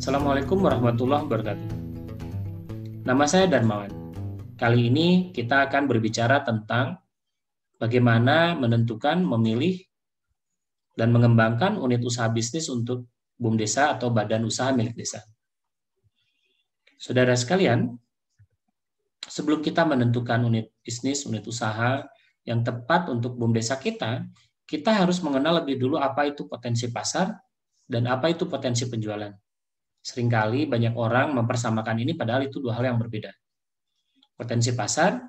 Assalamualaikum warahmatullahi wabarakatuh. Nama saya Darmawan. Kali ini kita akan berbicara tentang bagaimana menentukan, memilih, dan mengembangkan unit usaha bisnis untuk BUM Desa atau Badan Usaha Milik Desa. Saudara sekalian, sebelum kita menentukan unit bisnis, unit usaha yang tepat untuk BUM Desa kita harus mengenal lebih dulu apa itu potensi pasar dan apa itu potensi penjualan. Seringkali banyak orang mempersamakan ini padahal itu dua hal yang berbeda. Potensi pasar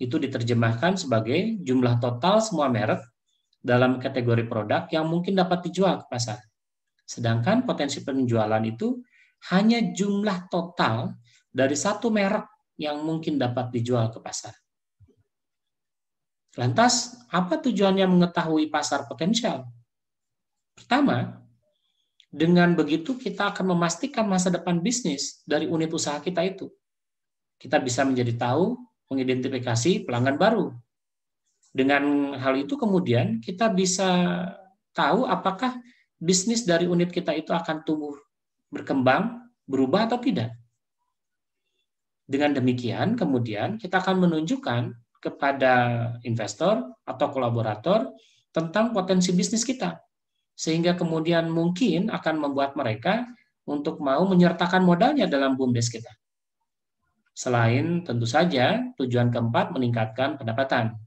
itu diterjemahkan sebagai jumlah total semua merek dalam kategori produk yang mungkin dapat dijual ke pasar. Sedangkan potensi penjualan itu hanya jumlah total dari satu merek yang mungkin dapat dijual ke pasar. Lantas, apa tujuannya mengetahui pasar potensial? Pertama, dengan begitu kita akan memastikan masa depan bisnis dari unit usaha kita itu. Kita bisa menjadi tahu, mengidentifikasi pelanggan baru. Dengan hal itu kemudian kita bisa tahu apakah bisnis dari unit kita itu akan tumbuh, berkembang, berubah atau tidak. Dengan demikian kemudian kita akan menunjukkan kepada investor atau kolaborator tentang potensi bisnis kita. Sehingga kemudian mungkin akan membuat mereka untuk mau menyertakan modalnya dalam BUMDes kita. Selain tentu saja tujuan keempat meningkatkan pendapatan.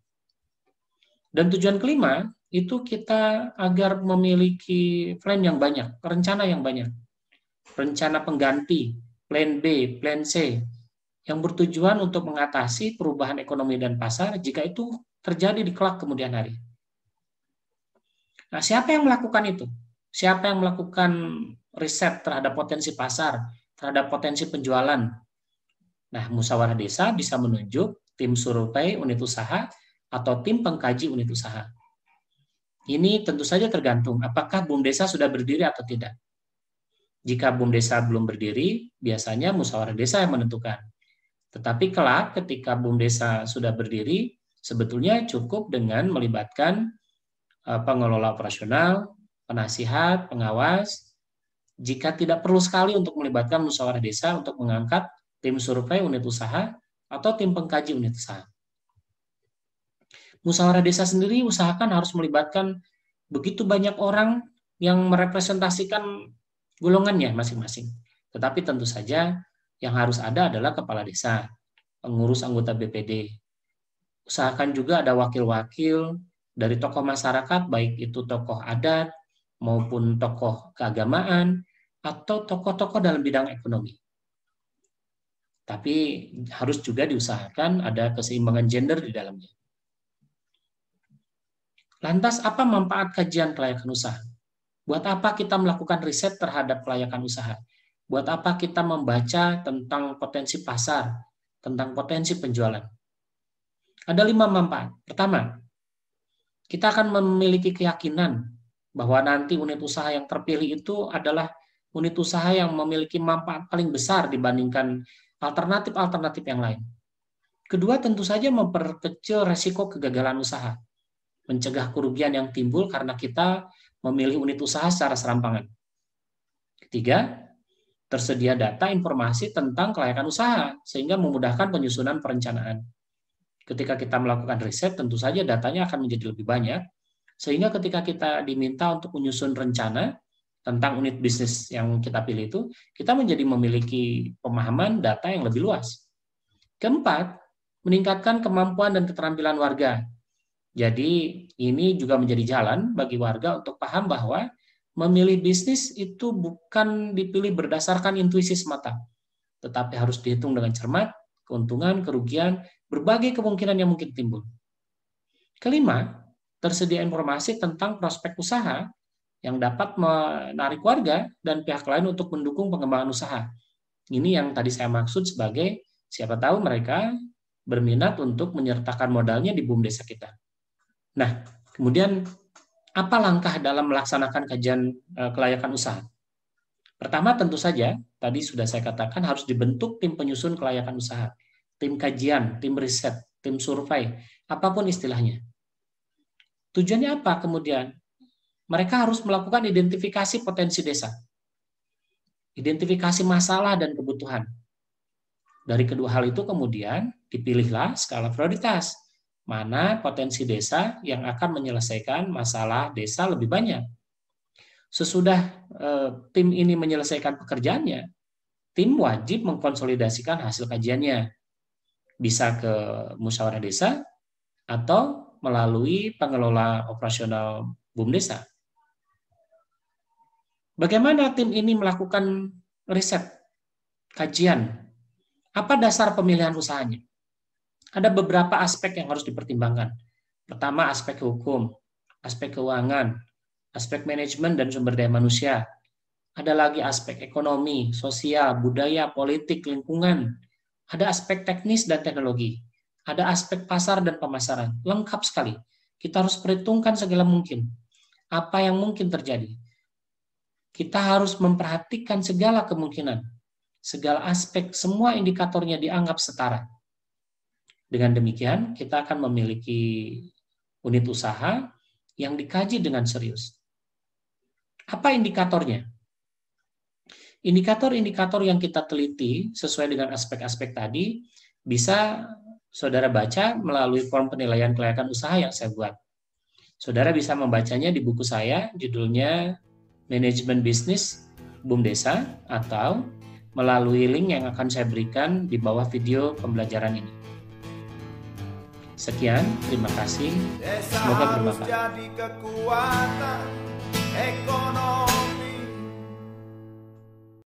Dan tujuan kelima itu kita agar memiliki plan yang banyak, rencana yang banyak. Rencana pengganti, plan B, plan C, yang bertujuan untuk mengatasi perubahan ekonomi dan pasar jika itu terjadi di kelak kemudian hari. Nah, siapa yang melakukan itu? Siapa yang melakukan riset terhadap potensi pasar, terhadap potensi penjualan? Nah, musyawarah desa bisa menunjuk tim survei unit usaha atau tim pengkaji unit usaha. Ini tentu saja tergantung apakah BUM Desa sudah berdiri atau tidak. Jika BUM Desa belum berdiri, biasanya musyawarah desa yang menentukan. Tetapi kelak ketika BUM Desa sudah berdiri, sebetulnya cukup dengan melibatkan pengelola operasional, penasihat, pengawas, jika tidak perlu sekali untuk melibatkan musyawarah desa untuk mengangkat tim survei unit usaha atau tim pengkaji unit usaha. Musyawarah desa sendiri usahakan harus melibatkan begitu banyak orang yang merepresentasikan golongannya masing-masing. Tetapi tentu saja yang harus ada adalah kepala desa, pengurus anggota BPD. Usahakan juga ada wakil-wakil dari tokoh masyarakat, baik itu tokoh adat maupun tokoh keagamaan atau tokoh-tokoh dalam bidang ekonomi. Tapi harus juga diusahakan ada keseimbangan gender di dalamnya. Lantas apa manfaat kajian kelayakan usaha? Buat apa kita melakukan riset terhadap kelayakan usaha? Buat apa kita membaca tentang potensi pasar, tentang potensi penjualan? Ada 5 manfaat. Pertama, kita akan memiliki keyakinan bahwa nanti unit usaha yang terpilih itu adalah unit usaha yang memiliki manfaat paling besar dibandingkan alternatif-alternatif yang lain. Kedua, tentu saja memperkecil resiko kegagalan usaha, mencegah kerugian yang timbul karena kita memilih unit usaha secara serampangan. Ketiga, tersedia data informasi tentang kelayakan usaha sehingga memudahkan penyusunan perencanaan. Ketika kita melakukan riset, tentu saja datanya akan menjadi lebih banyak, sehingga ketika kita diminta untuk menyusun rencana tentang unit bisnis yang kita pilih itu, kita menjadi memiliki pemahaman data yang lebih luas. Keempat, meningkatkan kemampuan dan keterampilan warga. Jadi, ini juga menjadi jalan bagi warga untuk paham bahwa memilih bisnis itu bukan dipilih berdasarkan intuisi semata, tetapi harus dihitung dengan cermat, keuntungan, kerugian, berbagai kemungkinan yang mungkin timbul. Kelima, tersedia informasi tentang prospek usaha yang dapat menarik warga dan pihak lain untuk mendukung pengembangan usaha. Ini yang tadi saya maksud sebagai siapa tahu mereka berminat untuk menyertakan modalnya di BUM Desa kita. Nah, kemudian apa langkah dalam melaksanakan kajian kelayakan usaha? Pertama, tentu saja, tadi sudah saya katakan harus dibentuk tim penyusun kelayakan usaha. Tim kajian, tim riset, tim survei, apapun istilahnya. Tujuannya apa kemudian? Mereka harus melakukan identifikasi potensi desa. identifikasi masalah dan kebutuhan. Dari kedua hal itu kemudian dipilihlah skala prioritas. Mana potensi desa yang akan menyelesaikan masalah desa lebih banyak. Sesudah tim ini menyelesaikan pekerjaannya, tim wajib mengkonsolidasikan hasil kajiannya. Bisa ke musyawarah desa atau melalui pengelola operasional BUMDesa. Bagaimana tim ini melakukan riset, kajian? Apa dasar pemilihan usahanya? Ada beberapa aspek yang harus dipertimbangkan. Pertama, aspek hukum, aspek keuangan, aspek manajemen dan sumber daya manusia. Ada lagi aspek ekonomi, sosial, budaya, politik, lingkungan. Ada aspek teknis dan teknologi. Ada aspek pasar dan pemasaran. Lengkap sekali. Kita harus perhitungkan segala mungkin. Apa yang mungkin terjadi. Kita harus memperhatikan segala kemungkinan. Segala aspek, semua indikatornya dianggap setara. Dengan demikian, kita akan memiliki unit usaha yang dikaji dengan serius. Apa indikatornya? Indikator-indikator yang kita teliti sesuai dengan aspek-aspek tadi bisa saudara baca melalui form penilaian kelayakan usaha yang saya buat. Saudara bisa membacanya di buku saya, judulnya Manajemen Bisnis BUMDesa, atau melalui link yang akan saya berikan di bawah video pembelajaran ini. Sekian, terima kasih. Semoga bermanfaat.